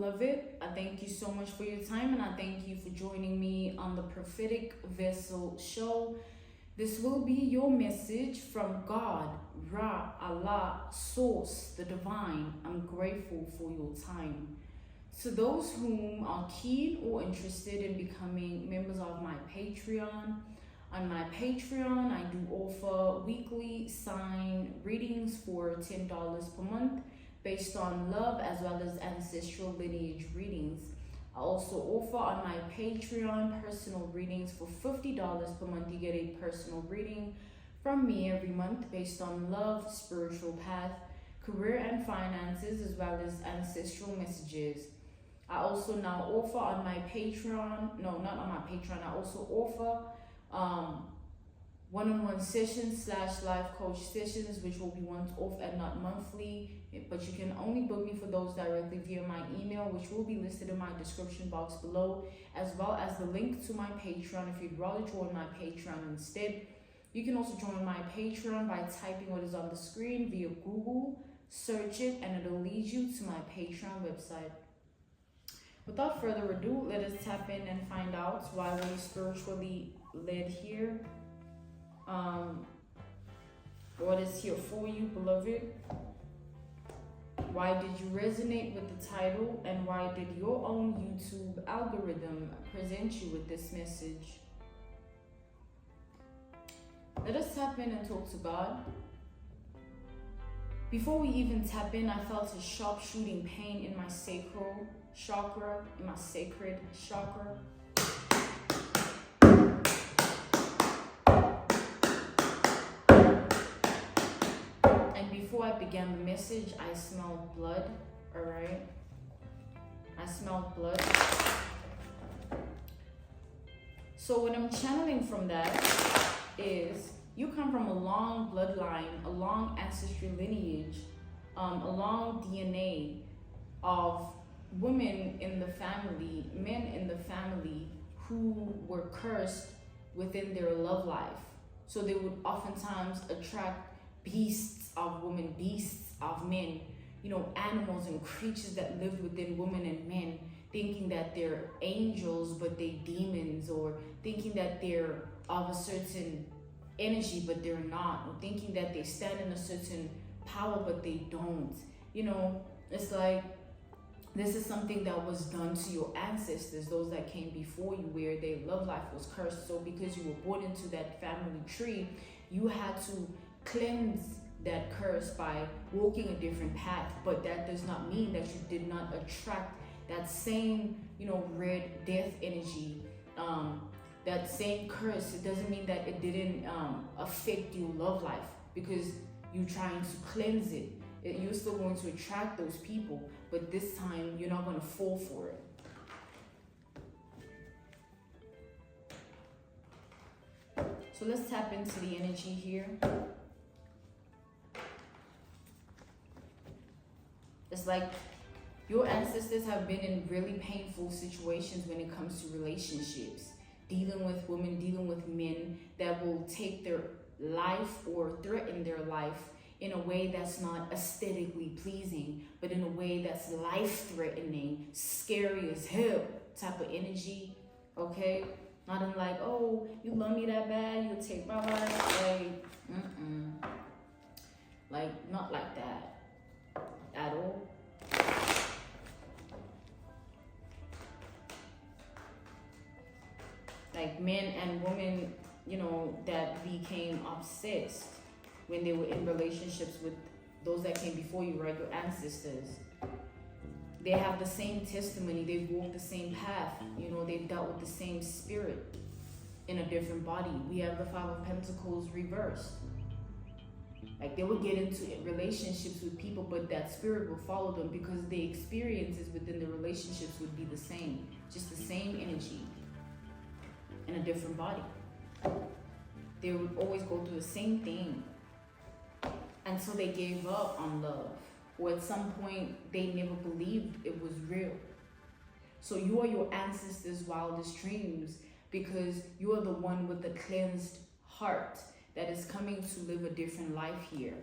beloved. I thank you so much for your time, and I thank you for joining me on the Prophetic Vessel Show. This will be your message from God, Ra, Allah, Source, the Divine. I'm grateful for your time. To those whom are keen or interested in becoming members of my Patreon, on my Patreon, I do offer weekly sign readings for $10 per month based on love, as well as ancestral lineage readings. I also offer on my Patreon personal readings for $50 per month. You get a personal reading from me every month based on love, spiritual path, career and finances, as well as ancestral messages. I also now offer on my Patreon, no, not on my Patreon, I also offer one-on-one sessions / life coach sessions, which will be once off and not monthly, but you can only book me for those directly via my email, which will be listed in my description box below, as well as the link to my Patreon. If you'd rather join my Patreon instead, you can also join my Patreon by typing what is on the screen via Google, search it, and it'll lead you to my Patreon website. Without further ado, let us tap in and find out why we're spiritually led here. What is here for you, beloved? Why did you resonate with the title, and why did your own YouTube algorithm present you with this message? Let us tap in and talk to God. Before we even tap in, I felt a sharp shooting pain in my sacral chakra, in my sacred chakra. Before I began the message, I smelled blood, all right? I smelled blood. So what I'm channeling from that is you come from a long bloodline, a long ancestral lineage, a long DNA of women in the family, men in the family who were cursed within their love life. So they would oftentimes attract beasts of women, beasts of men, animals and creatures that lived within women and men, thinking that they're angels but they're demons, or thinking that they're of a certain energy but they're not, or thinking that they stand in a certain power but they don't. It's like this is something that was done to your ancestors, those that came before you, where their love life was cursed. So because you were born into that family tree, you had to cleanse that curse by walking a different path. But that does not mean that you did not attract that same red death energy, that same curse. It doesn't mean that it didn't affect your love life because you're trying to cleanse it. You're still going to attract those people, but this time you're not going to fall for it. So let's tap into the energy here. It's like your ancestors have been in really painful situations when it comes to relationships, dealing with women, dealing with men that will take their life or threaten their life in a way that's not aesthetically pleasing, but in a way that's life-threatening, scary as hell type of energy, okay? Not in like, oh, you love me that bad, you'll take my life, like, not like that at all. Like men and women, that became obsessed when they were in relationships with those that came before you, right? Your ancestors. They have the same testimony. They've walked the same path. They've dealt with the same spirit in a different body. We have the Five of Pentacles reversed. Like they would get into relationships with people, but that spirit will follow them because the experiences within the relationships would be the same. Just the same energy in a different body. They would always go through the same thing until they gave up on love, or at some point they never believed it was real. So you are your ancestors' wildest dreams because you are the one with the cleansed heart that is coming to live a different life here,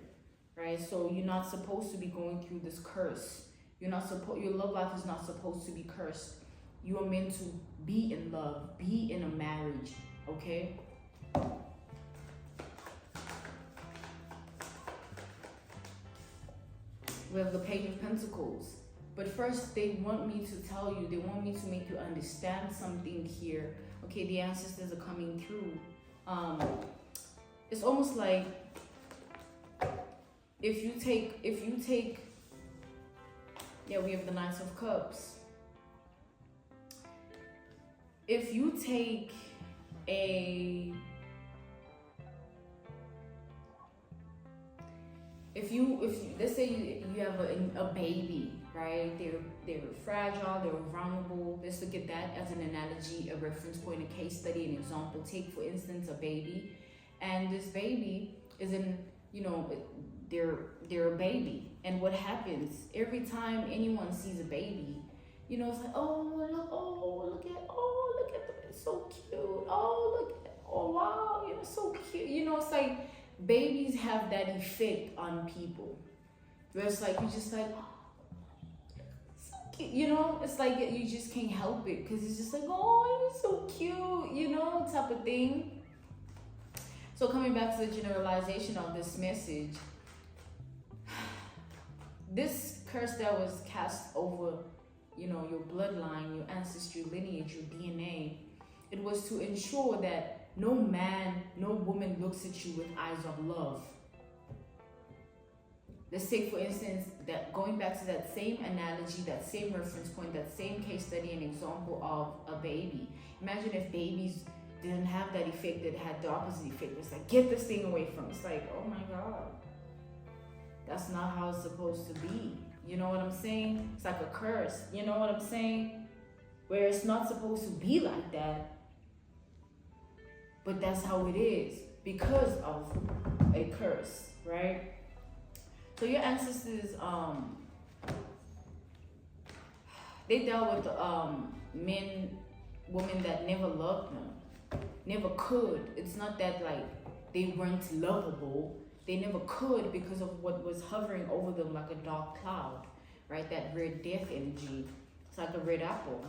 right? So you're not supposed to be going through this curse Your love life is not supposed to be cursed. You are meant to be in love, be in a marriage, okay? We have the Page of Pentacles. But first, they want me to tell you, they want me to make you understand something here. Okay, the ancestors are coming through. It's almost like if you take, yeah, we have the Knights of Cups. If you take if you let's say you have a baby, right? They're fragile, they're vulnerable. Let's look at that as an analogy, a reference point, a case study, an example. Take for instance a baby, and this baby is in, they're a baby, and what happens every time anyone sees a baby, it's like, look at them, it's so cute. Oh wow, so cute. It's like babies have that effect on people. Where it's like you just like, so cute, it's like you just can't help it because it's just like, oh, you're so cute, type of thing. So coming back to the generalization of this message, this curse that was cast over, your bloodline, your ancestry lineage, your DNA, it was to ensure that no man, no woman looks at you with eyes of love. Let's take, for instance, that going back to that same analogy, that same reference point, that same case study and example of a baby. Imagine if babies didn't have that effect, that had the opposite effect. It's like, get this thing away from me. It's like, oh my God. That's not how it's supposed to be. You know what I'm saying? It's like a curse. You know what I'm saying? Where it's not supposed to be like that. But that's how it is because of a curse, right? So your ancestors, they dealt with men, women that never loved them, never could. It's not that like they weren't lovable. They never could because of what was hovering over them like a dark cloud, right? That red death energy. It's like a red apple.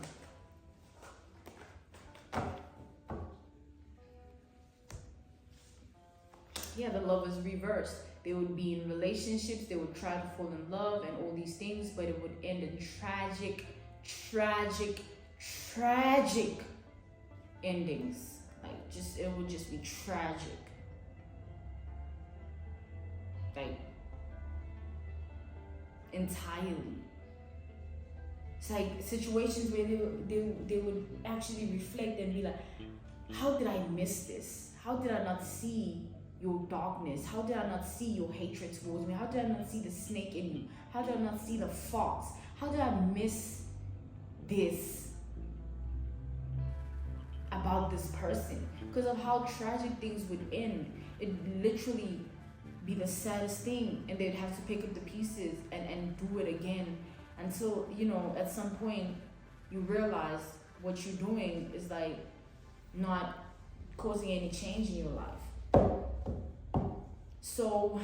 Yeah, the love is reversed. They would be in relationships, they would try to fall in love and all these things, but it would end in tragic endings. Like, it would just be tragic. Like, entirely. It's like situations where they would actually reflect and be like, how did I miss this? How did I not see your darkness? How did I not see your hatred towards me? How did I not see the snake in you? How did I not see the fox? How did I miss this about this person? Because of how tragic things would end. It'd literally be the saddest thing, and they'd have to pick up the pieces and do it again until, at some point you realize what you're doing is like not causing any change in your life. So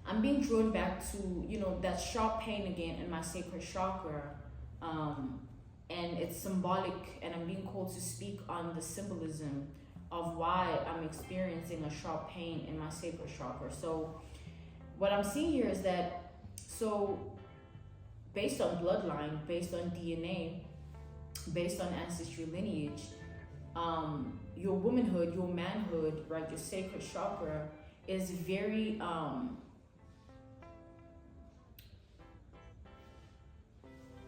I'm being drawn back to, that sharp pain again in my sacral chakra. And it's symbolic, and I'm being called to speak on the symbolism of why I'm experiencing a sharp pain in my sacral chakra. So what I'm seeing here is that, based on bloodline, based on DNA, based on ancestry lineage, your womanhood, your manhood, right, your sacral chakra is very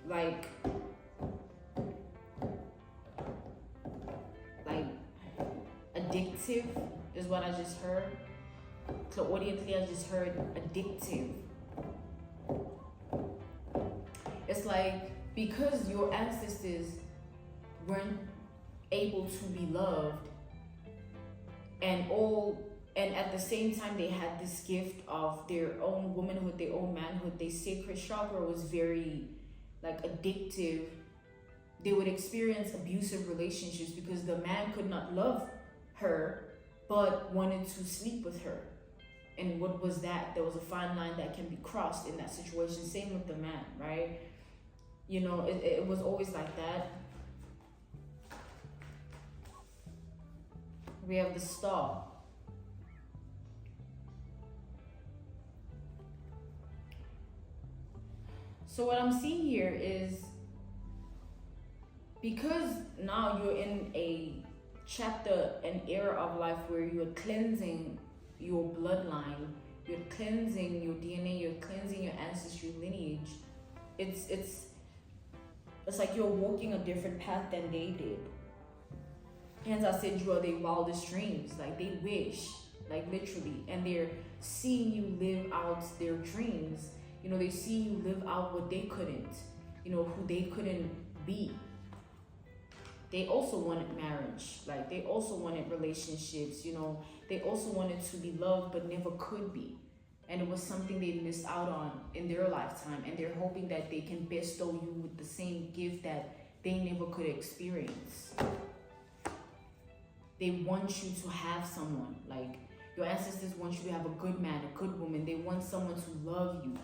like addictive is what I just heard. So audiently, I just heard addictive. It's like, because your ancestors weren't able to be loved, and at the same time they had this gift of their own womanhood, their own manhood, their sacred chakra was very like addictive. They would experience abusive relationships because the man could not love her but wanted to sleep with her. And what was that? There was a fine line that can be crossed in that situation. Same with the man, right? You know, it was always like that. We have the Star. So what I'm seeing here is, because now you're in a chapter, an era of life where you're cleansing your bloodline, you're cleansing your DNA, you're cleansing your ancestry lineage. It's like you're walking a different path than they did. Hence I said you are their wildest dreams. Like they wish, like literally, and they're seeing you live out their dreams. You know, they see you live out what they couldn't, you know, who they couldn't be. They also wanted marriage, like they also wanted relationships, you know, they also wanted to be loved but never could be. And it was something they missed out on in their lifetime, and they're hoping that they can bestow you with the same gift that they never could experience. They want you to have someone, like your ancestors want you to have a good man, a good woman. They want someone to love you.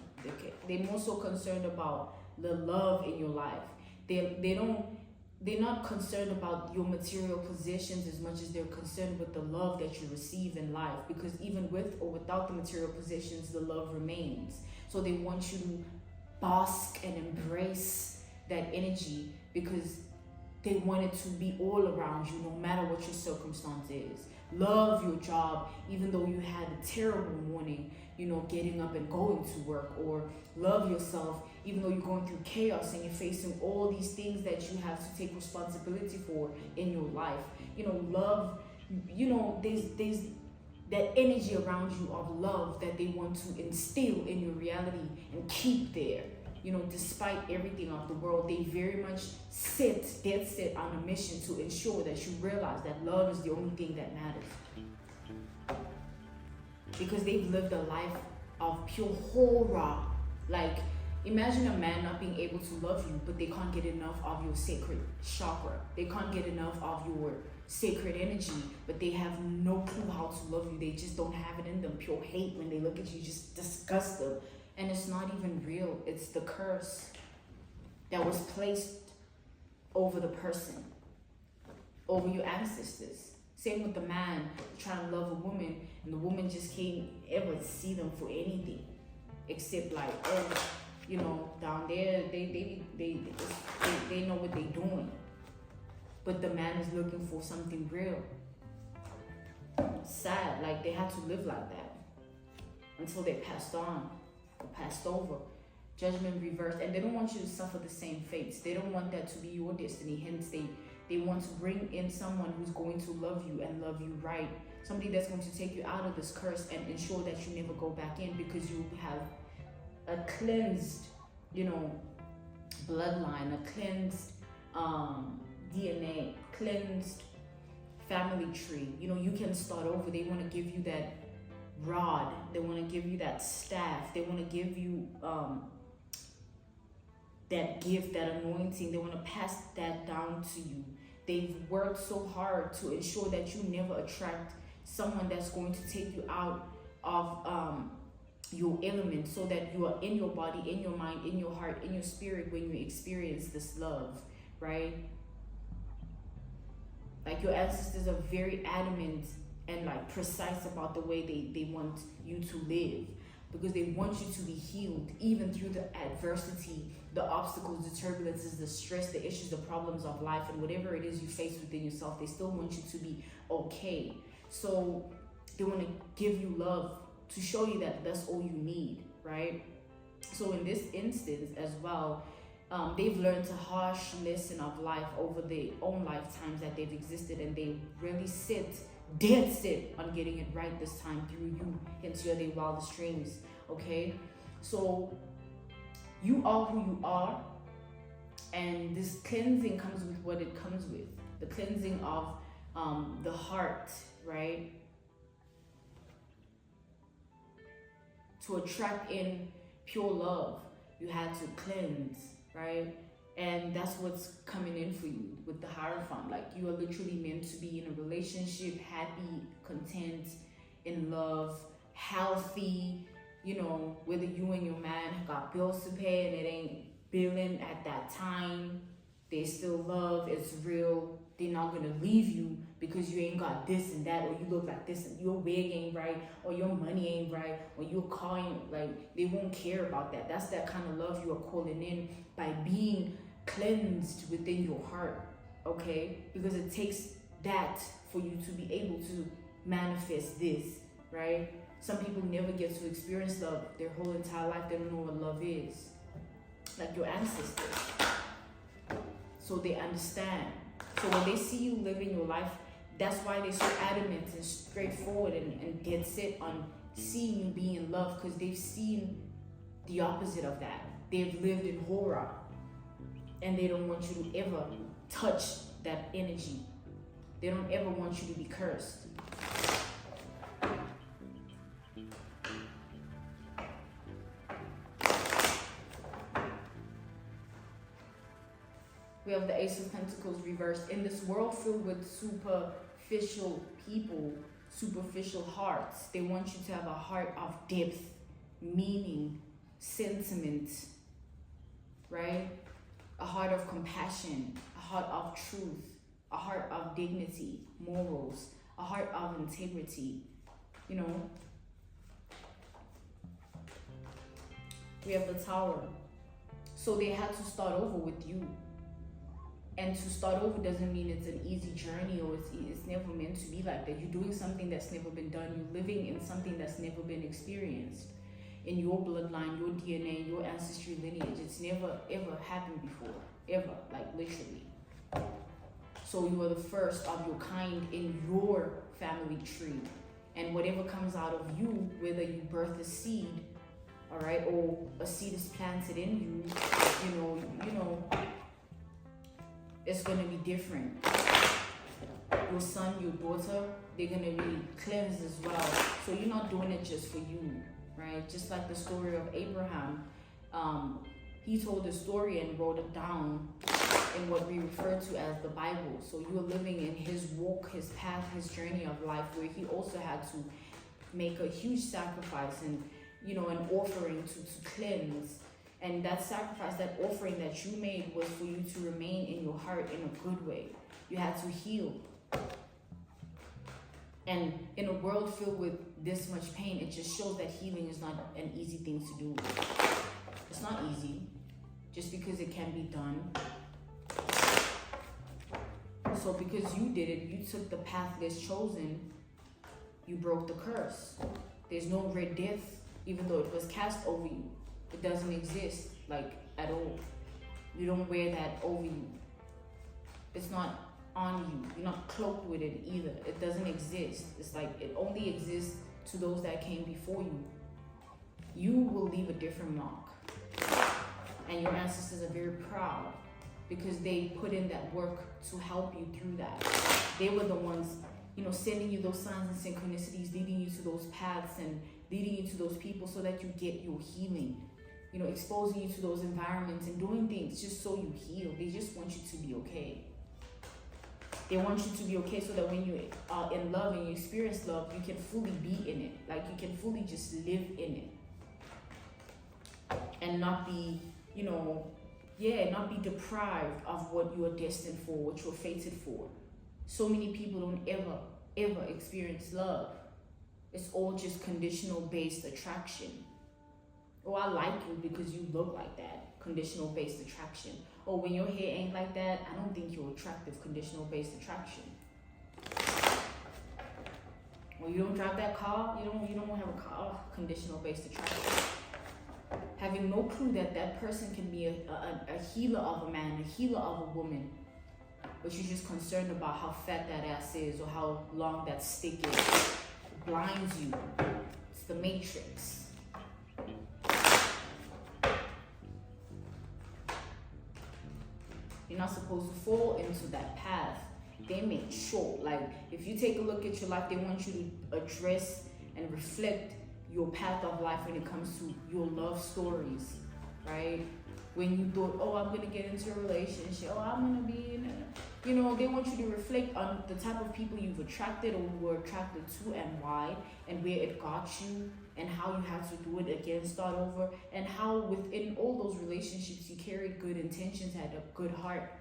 They're more so concerned about the love in your life. They're not concerned about your material possessions as much as they're concerned with the love that you receive in life. Because even with or without the material possessions, the love remains. So they want you to bask and embrace that energy, because they want it to be all around you, no matter what your circumstance is. Love your job, even though you had a terrible morning, you know, getting up and going to work. Or love yourself, even though you're going through chaos and you're facing all these things that you have to take responsibility for in your life. You know, love, you know, there's that energy around you of love that they want to instill in your reality and keep there. You know, despite everything of the world, they very much dead set on a mission to ensure that you realize that love is the only thing that matters. Because they've lived a life of pure horror. Like, imagine a man not being able to love you, but they can't get enough of your sacred chakra. They can't get enough of your sacred energy, but they have no clue how to love you. They just don't have it in them. Pure hate. When they look at you, just disgust them. And it's not even real. It's the curse that was placed over the person, over your ancestors. Same with the man trying to love a woman, and the woman just can't ever see them for anything except like, oh, you know, down there they know what they're doing. But the man is looking for something real. Sad, like they had to live like that until they passed on. Passed over, judgment reversed, and they don't want you to suffer the same fates. They don't want that to be your destiny. Hence they want to bring in someone who's going to love you and love you right, somebody that's going to take you out of this curse and ensure that you never go back in, because you have a cleansed, you know, bloodline, a cleansed DNA, cleansed family tree. You know, you can start over. They want to give you that rod, they want to give you that staff, they want to give you that gift, that anointing. They want to pass that down to you. They've worked so hard to ensure that you never attract someone that's going to take you out of your element, so that you are in your body, in your mind, in your heart, in your spirit when you experience this love, right? Like your ancestors are very adamant and like precise about the way they want you to live, because they want you to be healed even through the adversity, the obstacles, the turbulences, the stress, the issues, the problems of life, and whatever it is you face within yourself. They still want you to be okay. So they want to give you love to show you that that's all you need, right? So in this instance as well, they've learned a harsh lesson of life over their own lifetimes that they've existed, and they really dead set on getting it right this time through you into their wildest dreams. Okay, so you are who you are, and this cleansing comes with what it comes with, the cleansing of the heart, right? To attract in pure love, you had to cleanse, right? And that's what's coming in for you with the Hierophant. Like, you are literally meant to be in a relationship, happy, content, in love, healthy, whether you and your man got bills to pay and it ain't billing at that time, they still love, it's real. They're not gonna leave you because you ain't got this and that, or you look like this, and your wig ain't right, or your money ain't right, or your car ain't, like, they won't care about that. That's that kind of love you are calling in by being cleansed within your heart, okay? Because it takes that for you to be able to manifest this, right? Some people never get to experience love their whole entire life. They don't know what love is, like your ancestors. So they understand. So when they see you living your life, that's why they're so adamant and straightforward and dead set on seeing you be in love, because they've seen the opposite of that. They've lived in horror, and they don't want you to ever touch that energy. They don't ever want you to be cursed. We have the Ace of Pentacles reversed. In this world filled with superficial people, superficial hearts, they want you to have a heart of depth, meaning, sentiment, right? A heart of compassion, a heart of truth, a heart of dignity, morals, a heart of integrity, We have the Tower. So they had to start over with you. And to start over doesn't mean it's an easy journey, or it's never meant to be like that. You're doing something that's never been done. You're living in something that's never been experienced. In your bloodline, your DNA, your ancestry lineage, it's never ever happened before. Ever, like literally. So you are the first of your kind in your family tree. And whatever comes out of you, whether you birth a seed, all right, or a seed is planted in you, it's gonna be different. Your son, your daughter, they're gonna be cleansed as well. So you're not doing it just for you, right? Just like the story of Abraham. He told the story and wrote it down in what we refer to as the Bible. So you're living in his walk, his path, his journey of life, where he also had to make a huge sacrifice and, an offering to cleanse. And that sacrifice, that offering that you made, was for you to remain in your heart in a good way. You had to heal. And in a world filled with this much pain, it just shows that healing is not an easy thing to do. It's not easy, just because it can be done. So because you did it, you took the path less chosen, you broke the curse. There's no red death, even though it was cast over you. It doesn't exist, at all. You don't wear that over you. It's not on you. You're not cloaked with it either. It doesn't exist. It's like it only exists to those that came before you. You will leave a different mark. And your ancestors are very proud because they put in that work to help you through that. They were the ones, sending you those signs and synchronicities, leading you to those paths and leading you to those people so that you get your healing. Exposing you to those environments and doing things just so you heal. They just want you to be okay. They want you to be okay so that when you are in love and you experience love, you can fully be in it. Like you can fully just live in it. And not be, not be deprived of what you are destined for, what you're fated for. So many people don't ever experience love. It's all just conditional based attraction. Oh, I like you because you look like that. Conditional based attraction. Oh, when your hair ain't like that, I don't think you're attractive. Conditional based attraction. Well, you don't drive that car, you don't have a car. Oh, conditional based attraction. Having no clue that person can be a healer of a man, a healer of a woman, but you're just concerned about how fat that ass is or how long that stick is. It blinds you. It's the matrix. You're not supposed to fall into that path. They make sure, if you take a look at your life, they want you to address and reflect your path of life when it comes to your love stories, right? when you thought, oh, I'm gonna get into a relationship, oh, I'm gonna be in a, they want you to reflect on the type of people you've attracted or were attracted to and why, and where it got you, and how you had to do it again, start over, and how within all those relationships you carried good intentions, had a good heart.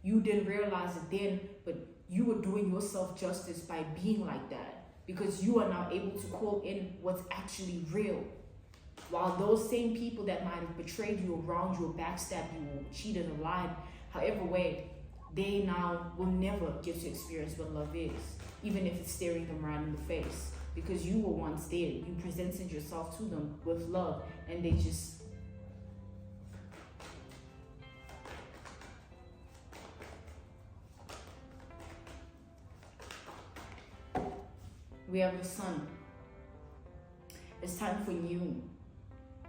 You didn't realize it then, but you were doing yourself justice by being like that, because you are now able to call in what's actually real. While those same people that might have betrayed you or wronged you or backstabbed you or cheated or lied, however way, they now will never get to experience what love is, even if it's staring them right in the face. Because you were once there, you presented yourself to them with love, and they just... We have the sun. It's time for you.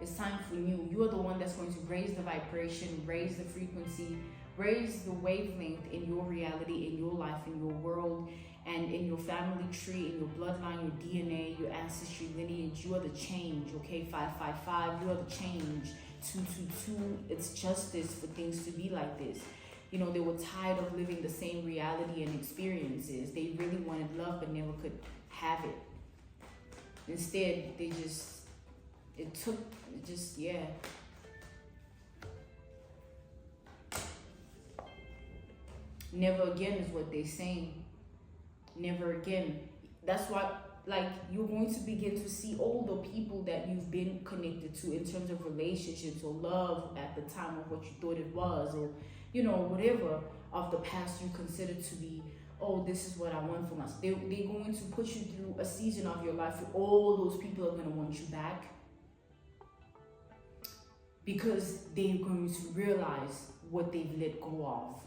It's time for you. You are the one that's going to raise the vibration, raise the frequency, raise the wavelength in your reality, in your life, in your world, and in your family tree, in your bloodline, your DNA, your ancestry lineage. You are the change, okay? 555, you are the change. 222, it's justice for things to be like this. They were tired of living the same reality and experiences. They really wanted love but never could have it. Instead, yeah. Never again is what they're saying. Never again. That's what, you're going to begin to see all the people that you've been connected to in terms of relationships or love at the time of what you thought it was, or, whatever of the past you considered to be, oh, this is what I want from us. They're going to put you through a season of your life where all those people are going to want you back, because they're going to realize what they've let go of.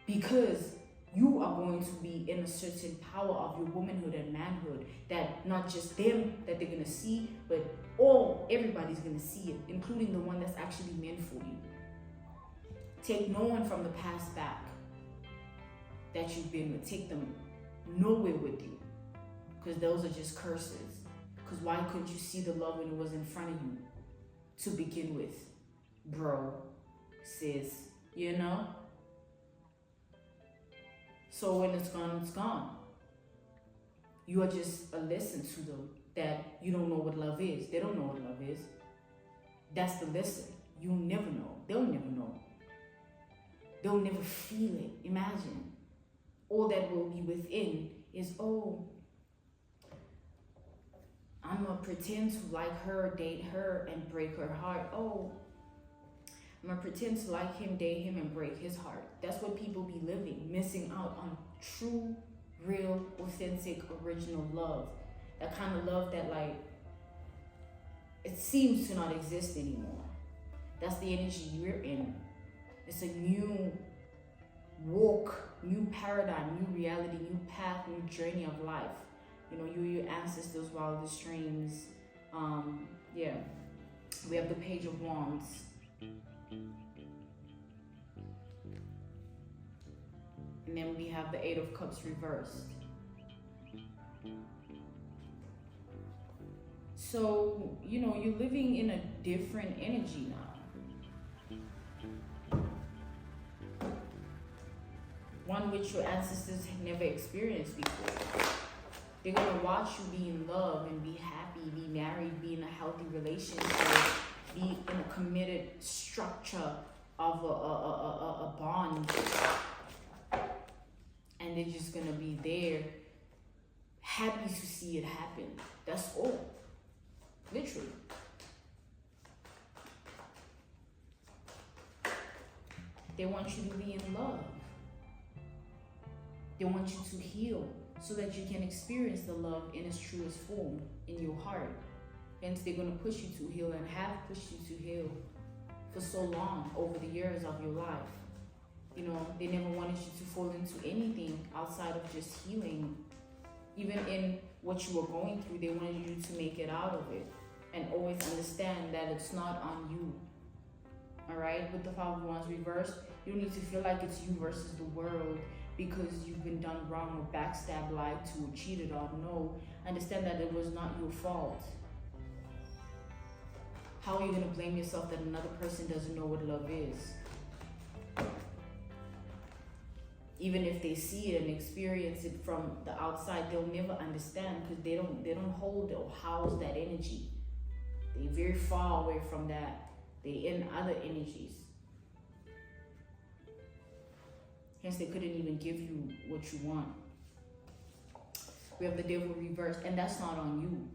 Because you are going to be in a certain power of your womanhood and manhood, that not just them that they're going to see, but everybody's going to see it, including the one that's actually meant for you. Take no one from the past back that you've been with. Take them nowhere with you, because those are just curses. Because why couldn't you see the love when it was in front of you to begin with, bro, sis, So when it's gone, it's gone. You are just a lesson to them that you don't know what love is. They don't know what love is. That's the lesson. You'll never know. They'll never know. They'll never feel it. Imagine. All that will be within is, oh, I'm going to pretend to like her, date her, and break her heart. Oh, I'm going to pretend to like him, date him, and break his heart. That's what people be living, missing out on true, real, authentic, original love. That kind of love that, it seems to not exist anymore. That's the energy you're in. It's a new walk, new paradigm, new reality, new path, new journey of life. Your ancestors' wildest dreams. Yeah. We have the Page of Wands. And then we have the Eight of Cups reversed. So, you're living in a different energy now. One which your ancestors had never experienced before. They're going to watch you be in love and be happy, be married, be in a healthy relationship, be in a committed structure of a bond. And they're just going to be there, happy to see it happen. That's all. Literally. They want you to be in love. They want you to heal so that you can experience the love in its truest form in your heart. Hence, they're going to push you to heal and have pushed you to heal for so long over the years of your life. They never wanted you to fall into anything outside of just healing. Even in what you were going through, they wanted you to make it out of it and always understand that it's not on you. All right? With the Five of Wands reversed, you don't need to feel like it's you versus the world because you've been done wrong or backstabbed, lied to, or cheated on. No, understand that it was not your fault. how are you going to blame yourself that another person doesn't know what love is? Even if they see it and experience it from the outside, they'll never understand because they don't hold or house that energy. They're very far away from that. They're in other energies. Hence, they couldn't even give you what you want. We have the devil reversed, and that's not on you.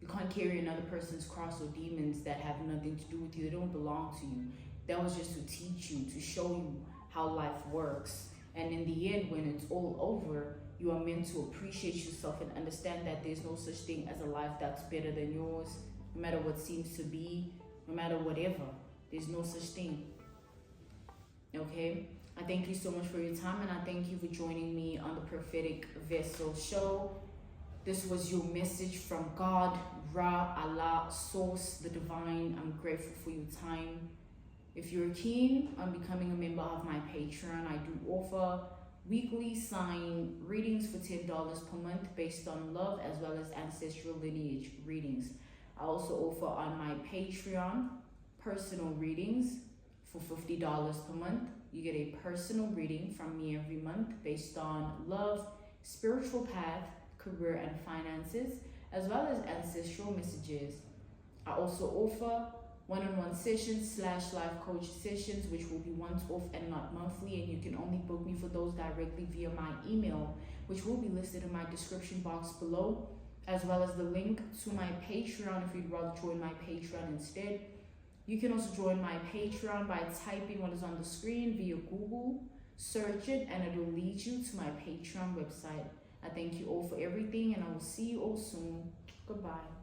You can't carry another person's cross or demons that have nothing to do with you. They don't belong to you. That was just to teach you, to show you how life works. And in the end, when it's all over, you are meant to appreciate yourself and understand that there's no such thing as a life that's better than yours, no matter what seems to be, no matter whatever. There's no such thing. Okay? I thank you so much for your time, and I thank you for joining me on the Prophetic Vessel Show. This was your message from God, Ra, Allah, Source, the Divine. I'm grateful for your time. If you're keen on becoming a member of my Patreon, I do offer weekly sign readings for $10 per month based on love, as well as ancestral lineage readings. I also offer on my Patreon personal readings for $50 per month. You get a personal reading from me every month based on love, spiritual path, career and finances, as well as ancestral messages. I also offer one-on-one sessions / life coach sessions, which will be once off and not monthly, and you can only book me for those directly via my email, which will be listed in my description box below, as well as the link to my Patreon if you'd rather join my Patreon instead. You can also join my Patreon by typing what is on the screen via Google, search it, and it will lead you to my Patreon website. I thank you all for everything, and I will see you all soon. Goodbye.